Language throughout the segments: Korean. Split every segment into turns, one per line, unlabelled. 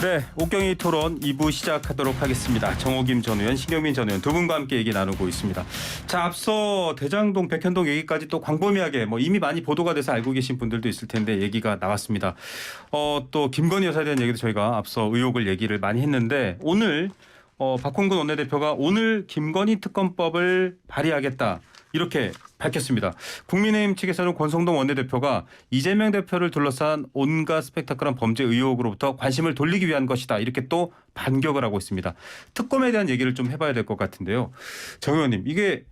네, 옥경이 토론 2부 시작하도록 하겠습니다. 정호김 전 의원, 신경민 전 의원 두 분과 함께 얘기 나누고 있습니다. 자, 앞서 대장동, 백현동 얘기까지 또 광범위하게 이미 많이 보도가 돼서 알고 계신 분들도 있을 텐데 얘기가 나왔습니다. 또 김건희 여사에 대한 얘기도 저희가 앞서 의혹을 얘기를 많이 했는데 오늘 박홍근 원내대표가 오늘 김건희 특검법을 발의하겠다. 이렇게 밝혔습니다. 국민의힘 측에서는 권성동 원내대표가 이재명 대표를 둘러싼 온갖 스펙타클한 범죄 의혹으로부터 관심을 돌리기 위한 것이다. 이렇게 또 반격을 하고 있습니다. 특검에 대한 얘기를 좀 해봐야 될 것 같은데요. 정 의원님, 이게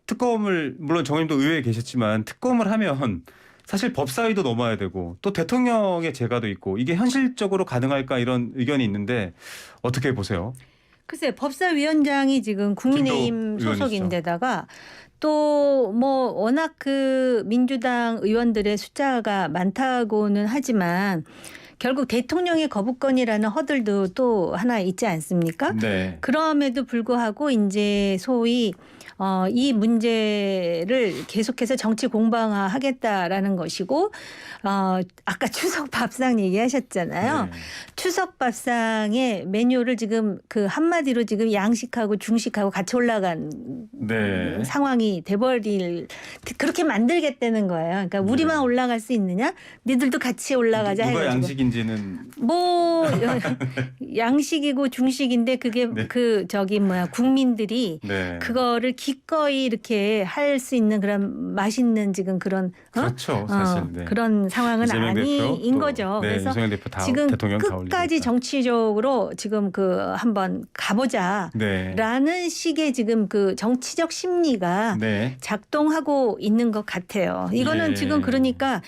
특검을 물론 정 의원님도 의회에 계셨지만 특검을 하면 사실 법사위도 넘어야 되고 또 대통령의 재가도 있고 이게 현실적으로 가능할까 이런 의견이 있는데 어떻게 보세요?
글쎄 법사위원장이 지금 국민의힘 소속인데다가 또 워낙 그 민주당 의원들의 숫자가 많다고는 하지만 결국 대통령의 거부권이라는 허들도 또 하나 있지 않습니까?
네.
그럼에도 불구하고 이제 소위 이 문제를 계속해서 정치 공방화하겠다라는 것이고 아까 추석 밥상 얘기하셨잖아요.
네.
추석 밥상의 메뉴를 지금 그 한마디로 지금 양식하고 중식하고 같이 올라간
네.
상황이 돼버릴 그렇게 만들겠다는 거예요. 그러니까 우리만
네.
올라갈 수 있느냐? 니들도 같이 올라가자
누가
해가지고.
양식인지는
양식이고 중식인데 그게
네.
국민들이
네.
그거를 기꺼이 이렇게 할 수 있는 그런 맛있는 지금 그런
그렇죠, 사실. 네.
그런 상황은
이재명
아닌
대표,
거죠.
네,
그래서
이재명 대표 다
지금
대통령 다
끝까지
올리겠다.
정치적으로 지금 한번 가보자라는
네.
식의 지금 그 정치적 심리가
네.
작동하고 있는 것 같아요. 이거는
예.
지금 그러니까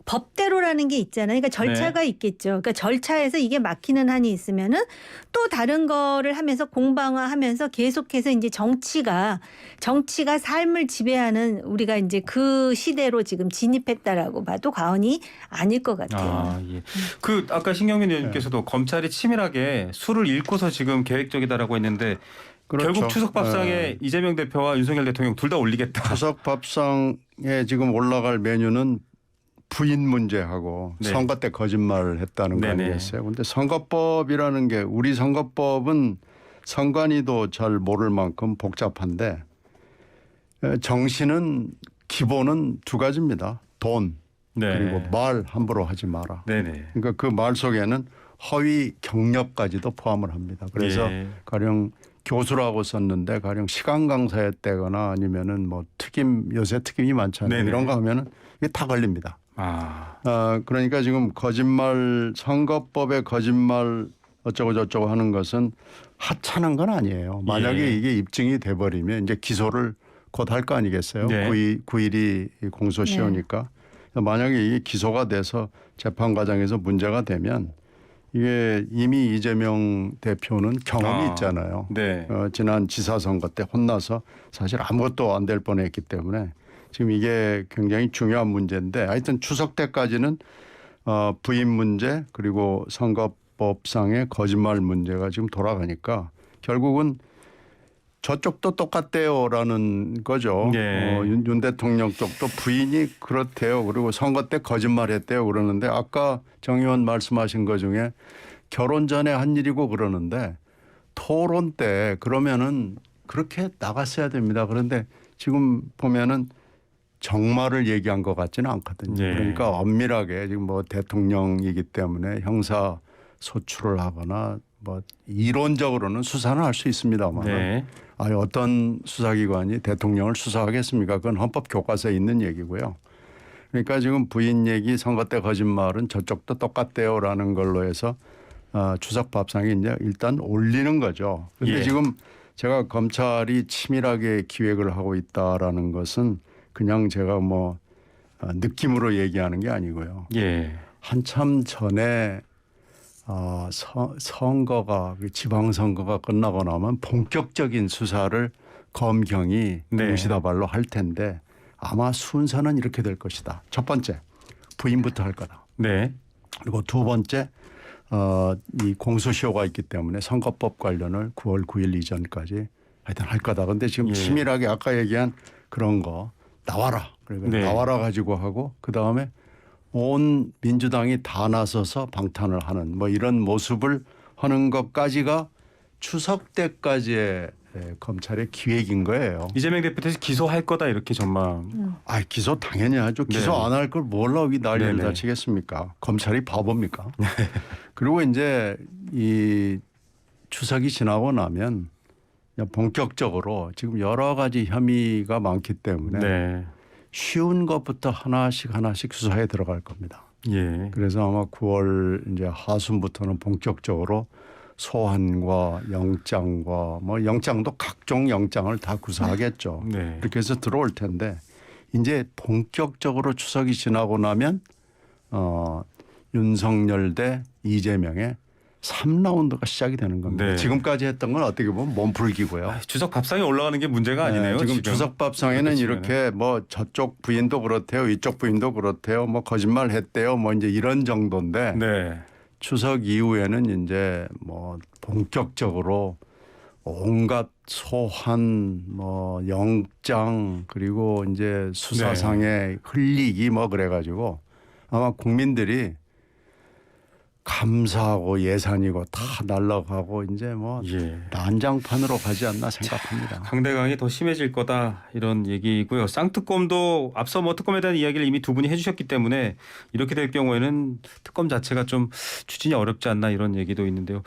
법대로라는 게 있잖아요. 그러니까 절차가 있겠죠. 그러니까 절차에서 이게 막히는 한이 있으면은 또 다른 거를 하면서 공방화하면서 계속해서 이제 정치가 삶을 지배하는 우리가 이제 그 시대로 지금 진입했다라고 봐도 과언이 아닐 것 같아요.
아, 예. 아까 신경민 의원님께서도 검찰이 치밀하게 수를 읽고서 지금 계획적이다라고 했는데
그렇죠.
결국 추석 밥상에 이재명 대표와 윤석열 대통령 둘 다 올리겠다.
추석 밥상에 지금 올라갈 메뉴는 부인 문제하고
네.
선거 때 거짓말을 했다는 거
네네.
아니겠어요. 그런데 선거법이라는 게 우리 선거법은 선관위도 잘 모를 만큼 복잡한데 정신은 기본은 두 가지입니다. 돈
네.
그리고 말 함부로 하지 마라.
네네.
그러니까 그 말 속에는 허위 경력까지도 포함을 합니다. 그래서
예.
가령 교수라고 썼는데 가령 시간 강사였다거나 아니면은 요새 특임이 많잖아요.
네네.
이런 거 하면은 이게 다 걸립니다. 그러니까 지금 거짓말 선거법의 거짓말 어쩌고 저쩌고 하는 것은 하찮은 건 아니에요. 만약에
예.
이게 입증이 돼버리면 이제 기소를 곧 할 거 아니겠어요.
네.
9일이 공소시효니까. 만약에 이게 기소가 돼서 재판 과정에서 문제가 되면 이게 이미 이재명 대표는 경험이 있잖아요.
네.
지난 지사 선거 때 혼나서 사실 아무것도 안 될 뻔했기 때문에 지금 이게 굉장히 중요한 문제인데 하여튼 추석 때까지는 부인 문제 그리고 선거법상의 거짓말 문제가 지금 돌아가니까 결국은 저쪽도 똑같대요라는 거죠.
네.
윤 대통령 쪽도 부인이 그렇대요. 그리고 선거 때 거짓말했대요. 그러는데 아까 정 의원 말씀하신 것 중에 결혼 전에 한 일이고 그러는데 토론 때 그러면은 그렇게 나갔어야 됩니다. 그런데 지금 보면은 정말을 얘기한 것 같지는 않거든요.
네.
그러니까 엄밀하게 지금 대통령이기 때문에 형사 소출을 하거나 이론적으로는 수사는 할 수 있습니다만
네.
어떤 수사기관이 대통령을 수사하겠습니까? 그건 헌법 교과서에 있는 얘기고요. 그러니까 지금 부인 얘기 선거 때 거짓말은 저쪽도 똑같대요라는 걸로 해서 추석 밥상에 이제 일단 올리는 거죠. 그런데
예.
지금 제가 검찰이 치밀하게 기획을 하고 있다라는 것은 그냥 제가 느낌으로 얘기하는 게 아니고요.
예.
한참 전에 선거가 지방선거가 끝나고 나면 본격적인 수사를 검경이
네.
동시다발로 할 텐데 아마 순서는 이렇게 될 것이다. 첫 번째 부인부터 할 거다.
네.
그리고 두 번째 이 공소시효가 있기 때문에 선거법 관련을 9월 9일 이전까지 하여튼 할 거다. 그런데 지금
예.
치밀하게 아까 얘기한 그런 거 나와라. 그리고
네.
나와라 가지고 하고 그다음에 온 민주당이 다 나서서 방탄을 하는 뭐 이런 모습을 하는 것까지가 추석 때까지의 검찰의 기획인 거예요.
이재명 대표께서 기소할 거다 이렇게 전망.
아, 기소 당연히 하죠. 기소
네.
안 할 걸 뭘로 이 난리를
네네.
다 치겠습니까? 검찰이 바보입니까? 그리고 이제 이 추석이 지나고 나면 본격적으로 지금 여러 가지 혐의가 많기 때문에
네.
쉬운 것부터 하나씩 수사에 들어갈 겁니다.
예.
그래서 아마 9월 이제 하순부터는 본격적으로 소환과 영장과 뭐 영장도 각종 영장을 다 구사하겠죠.
네.
이렇게 해서 들어올 텐데 이제 본격적으로 추석이 지나고 나면 윤석열 대 이재명의 3라운드가 시작이 되는 겁니다.
네.
지금까지 했던 건 어떻게 보면 몸풀기고요.
추석 밥상에 올라가는 게 문제가 아니네요.
지금 추석 밥상에는
그렇게
이렇게 뭐 저쪽 부인도 그렇대요, 이쪽 부인도 그렇대요, 뭐 거짓말 했대요, 뭐 이제 이런 정도인데
네.
추석 이후에는 이제 뭐 본격적으로 온갖 소환, 뭐 영장 그리고 이제 수사상의 흘리기 뭐 그래가지고 아마 국민들이 감사하고 예산이고 다 날라가고 이제 뭐
예.
난장판으로 가지 않나 생각합니다.
강대강이 더 심해질 거다 이런 얘기고요. 쌍특검도 앞서 뭐 특검에 대한 이야기를 이미 두 분이 해주셨기 때문에 이렇게 될 경우에는 특검 자체가 좀 추진이 어렵지 않나 이런 얘기도 있는데요.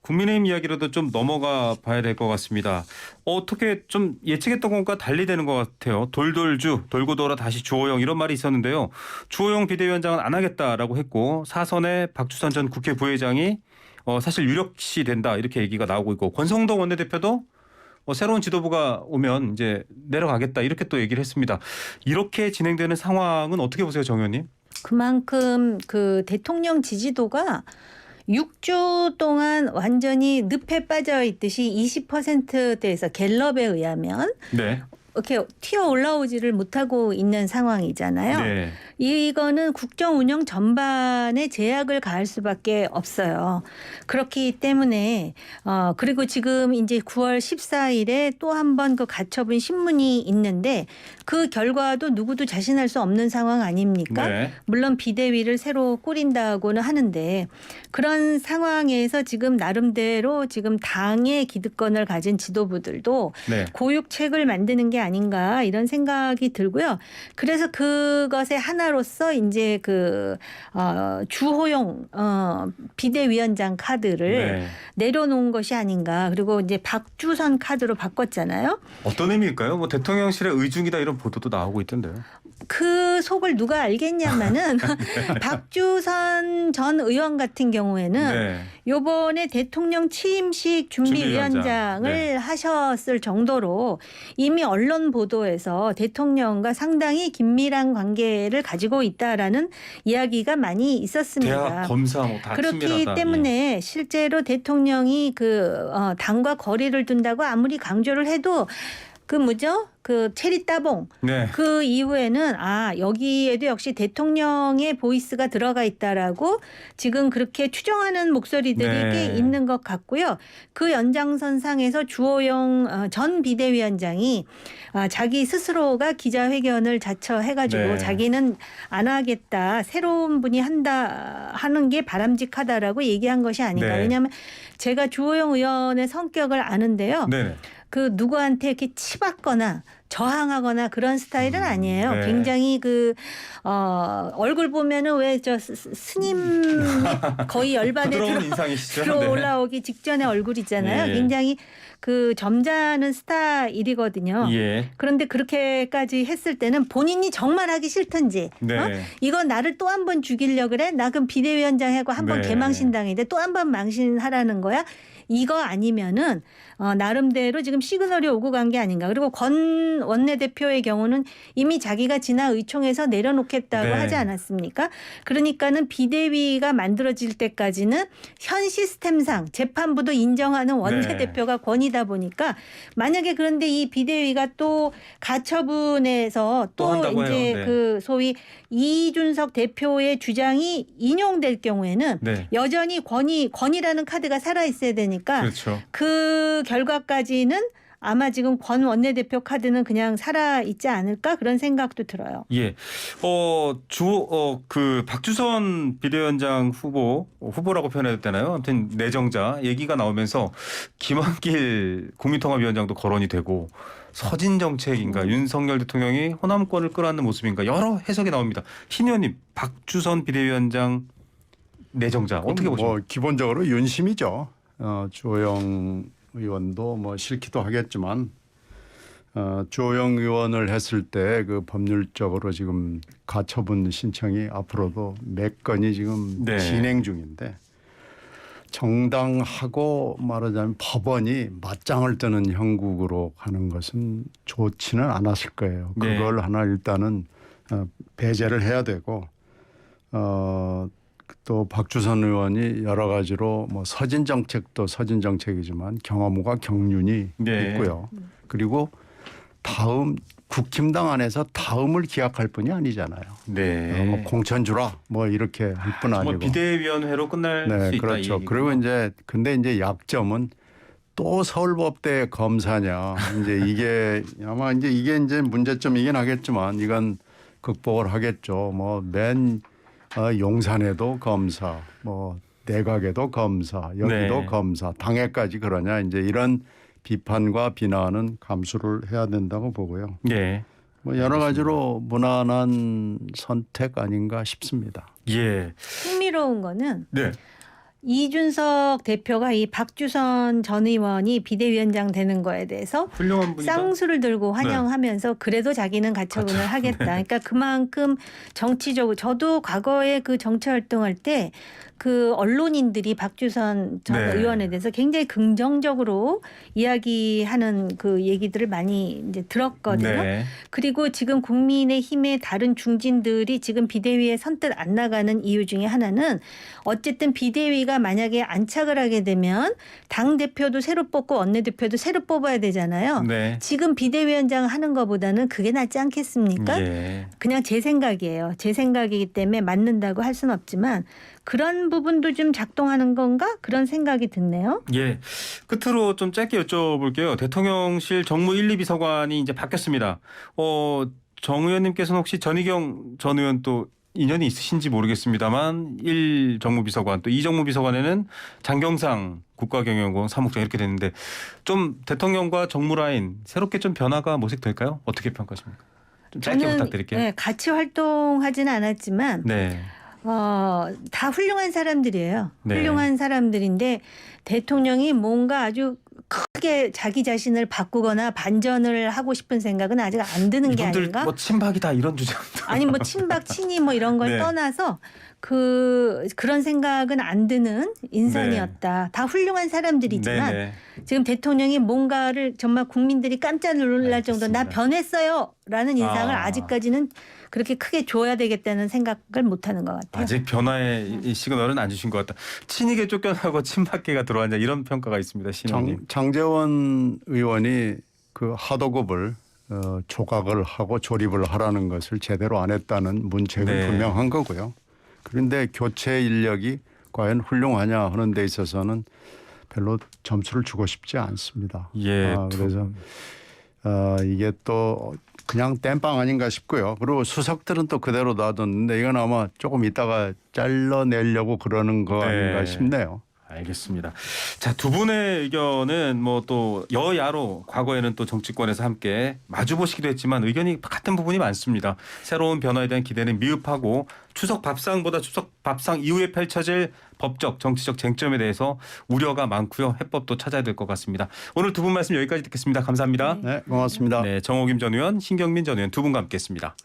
국민의힘 이야기로도 좀 넘어가 봐야 될 것 같습니다. 어떻게 좀 예측했던 것과 달리 되는 것 같아요. 돌돌주, 돌고 돌아 다시 주호영 이런 말이 있었는데요. 주호영 비대위원장은 안 하겠다라고 했고 사선에 박주선 전 국회 부회장이 사실 유력시 된다 이렇게 얘기가 나오고 있고 권성동 원내대표도 새로운 지도부가 오면 이제 내려가겠다 이렇게 또 얘기를 했습니다. 이렇게 진행되는 상황은 어떻게 보세요, 정 의원님?
그만큼 그 대통령 지지도가 6주 동안 완전히 늪에 빠져 있듯이 20%대에서 갤럽에 의하면
네.
이렇게 튀어 올라오지를 못하고 있는 상황이잖아요.
네.
이거는 국정 운영 전반에 제약을 가할 수밖에 없어요. 그렇기 때문에 그리고 지금 이제 9월 14일에 또 한 번 그 가처분 신문이 있는데 그 결과도 누구도 자신할 수 없는 상황 아닙니까?
네.
물론 비대위를 새로 꾸린다고는 하는데 그런 상황에서 지금 나름대로 지금 당의 기득권을 가진 지도부들도
네.
고육책을 만드는 게 아닌가 이런 생각이 들고요. 그래서 그것의 하나로서 이제 그 주호영 비대위원장 카드를
네.
내려놓은 것이 아닌가. 그리고 이제 박주선 카드로 바꿨잖아요.
어떤 의미일까요? 뭐 대통령실의 의중이다 이런 보도도 나오고 있던데요.
그 속을 누가 알겠냐마는 박주선 전 의원 같은 경우에는
네.
요번에 대통령 취임식 준비위원장을
네.
하셨을 정도로 이미 언론 보도에서 대통령과 상당히 긴밀한 관계를 가지고 있다라는 이야기가 많이 있었습니다.
대학 검사 뭐 다
그렇기
친밀하다.
때문에 실제로 대통령이 그 당과 거리를 둔다고 아무리 강조를 해도 그 뭐죠? 그 체리 따봉.
네.
그 이후에는 여기에도 역시 대통령의 보이스가 들어가 있다라고 지금 그렇게 추정하는 목소리들이
네.
꽤 있는 것 같고요. 그 연장선상에서 주호영 전 비대위원장이 자기 스스로가 기자회견을 자처해가지고
네.
자기는 안 하겠다. 새로운 분이 한다 하는 게 바람직하다라고 얘기한 것이 아닌가.
네.
왜냐하면 제가 주호영 의원의 성격을 아는데요.
네.
그 누구한테 이렇게 치받거나 저항하거나 그런 스타일은 아니에요.
네.
굉장히 그 얼굴 보면은 왜 저 스님 거의 열반에
부드러운 인상이시죠.
들어
네.
올라오기 직전의 얼굴이잖아요.
예.
굉장히 그 점잖은 스타일이거든요.
예.
그런데 그렇게까지 했을 때는 본인이 정말 하기 싫든지
네.
이거 나를 또 한 번 죽이려고 그래? 나 그럼 비대위원장 하고 한 번
네.
개망신당인데 또 한 번 망신하라는 거야? 이거 아니면은 나름대로 지금 시그널이 오고 간 게 아닌가. 그리고 권 원내대표의 경우는 이미 자기가 지난 의총에서 내려놓겠다고
네.
하지 않았습니까? 그러니까는 비대위가 만들어질 때까지는 현 시스템상 재판부도 인정하는 원내대표가 권이다 보니까 만약에 그런데 이 비대위가 또 가처분에서
또
또
한다고
이제
해요. 네.
그 소위 이준석 대표의 주장이 인용될 경우에는
네.
여전히 권이라는 카드가 살아 있어야 되니까
그렇죠.
그 결과까지는 아마 지금 권 원내대표 카드는 그냥 살아 있지 않을까 그런 생각도 들어요.
예. 그 박주선 비대위원장 후보라고 표현해도 되나요? 아무튼 내정자 얘기가 나오면서 김한길 국민통합위원장도 거론이 되고 서진 정책인가 윤석열 대통령이 호남권을 끌어안는 모습인가 여러 해석이 나옵니다. 신 의원님, 박주선 비대위원장 내정자 어떻게 보십니까?
뭐 기본적으로 윤심이죠. 주호영 의원도 뭐 싫기도 하겠지만 주호영 의원을 했을 때 그 법률적으로 지금 가처분 신청이 앞으로도 몇 건이 지금
네.
진행 중인데 정당하고 말하자면 법원이 맞짱을 뜨는 형국으로 가는 것은 좋지는 않았을 거예요.
네.
그걸 하나 일단은 배제를 해야 되고 또 박주선 의원이 여러 가지로 뭐 서진 정책도 서진 정책이지만 경험과 경륜이
네.
있고요. 그리고 다음 국힘당 안에서 다음을 기약할 뿐이 아니잖아요.
네.
뭐 공천 주라 뭐 이렇게 할 뿐 아니고.
뭐 비대위원회로 끝날
네,
수 있다.
그렇죠.
이 얘기군요.
그리고 이제 근데 이제 약점은 또 서울법대 검사냐. 이제 이게 아마 이게 이제 문제점이긴 하겠지만 이건 극복을 하겠죠. 뭐 맨 용산에도 검사, 뭐 내각에도 검사, 여기도
네.
검사, 당에까지 그러냐. 이제 이런 비판과 비난은 감수를 해야 된다고 보고요.
네.
뭐 여러 가지로 무난한 선택 아닌가 싶습니다.
예.
흥미로운 거는
네.
이준석 대표가 이 박주선 전 의원이 비대위원장 되는 거에 대해서
훌륭한 분이다.
쌍수를 들고 환영하면서 그래도 자기는 가처분을 하겠다. 그러니까 그만큼 정치적으로 저도 과거에 그 정치 활동할 때 그 언론인들이 박주선 전
네.
의원에 대해서 굉장히 긍정적으로 이야기하는 그 얘기들을 많이 이제 들었거든요.
네.
그리고 지금 국민의힘의 다른 중진들이 지금 비대위에 선뜻 안 나가는 이유 중에 하나는 어쨌든 비대위가 만약에 안착을 하게 되면 당대표도 새로 뽑고 원내대표도 새로 뽑아야 되잖아요.
네.
지금 비대위원장 하는 것보다는 그게 낫지 않겠습니까?
예.
그냥 제 생각이에요. 제 생각이기 때문에 맞는다고 할 수는 없지만 그런 부분도 좀 작동하는 건가? 그런 생각이 드네요.
예. 끝으로 좀 짧게 여쭤볼게요. 대통령실 정무 1, 2비서관이 이제 바뀌었습니다. 정 의원님께서는 혹시 전희경 전 의원 또 인연이 있으신지 모르겠습니다만 1 정무비서관 또 2 정무비서관에는 장경상 국가경영고문 사무국장 이렇게 됐는데 좀 대통령과 정무 라인 새롭게 좀 변화가 모색될까요? 어떻게 평가하십니까? 좀 짧게
저는
부탁드릴게요.
네, 같이 활동하지는 않았지만
네.
다 훌륭한 사람들이에요.
네.
훌륭한 사람들인데 대통령이 뭔가 아주 크게 자기 자신을 바꾸거나 반전을 하고 싶은 생각은 아직 안 드는 게
이분들
아닌가?
뭐 친박이다 이런 주장도.
아니 뭐 친박 친이 뭐 이런 걸
네.
떠나서 그런 생각은 안 드는 인선이었다. 다 훌륭한 사람들이지만
네네.
지금 대통령이 뭔가를 정말 국민들이 깜짝 놀랄 정도 나
알겠습니다.
변했어요라는 인상을 아직까지는 그렇게 크게 줘야 되겠다는 생각을 못하는 것 같아요.
아직 변화의 이 시그널은 안 주신 것 같다. 친이계 쫓겨나고 친박계가 들어왔냐 이런 평가가 있습니다. 신원님.
장제원 의원이 그 하도급을 조각을 하고 조립을 하라는 것을 제대로 안 했다는 문책은
네.
분명한 거고요. 그런데 교체 인력이 과연 훌륭하냐 하는 데 있어서는 별로 점수를 주고 싶지 않습니다.
예.
그래서 이게 또 그냥 땜빵 아닌가 싶고요. 그리고 수석들은 또 그대로 놔뒀는데 이건 아마 조금 이따가 잘라내려고 그러는 거 아닌가
네.
싶네요.
알겠습니다. 자, 두 분의 의견은 뭐 또 여야로 과거에는 또 정치권에서 함께 마주 보시기도 했지만 의견이 같은 부분이 많습니다. 새로운 변화에 대한 기대는 미흡하고 추석 밥상보다 추석 밥상 이후에 펼쳐질 법적 정치적 쟁점에 대해서 우려가 많고요. 해법도 찾아야 될 것 같습니다. 오늘 두 분 말씀 여기까지 듣겠습니다. 감사합니다.
네, 고맙습니다.
네, 정호김 전 의원, 신경민 전 의원 두 분과 함께했습니다.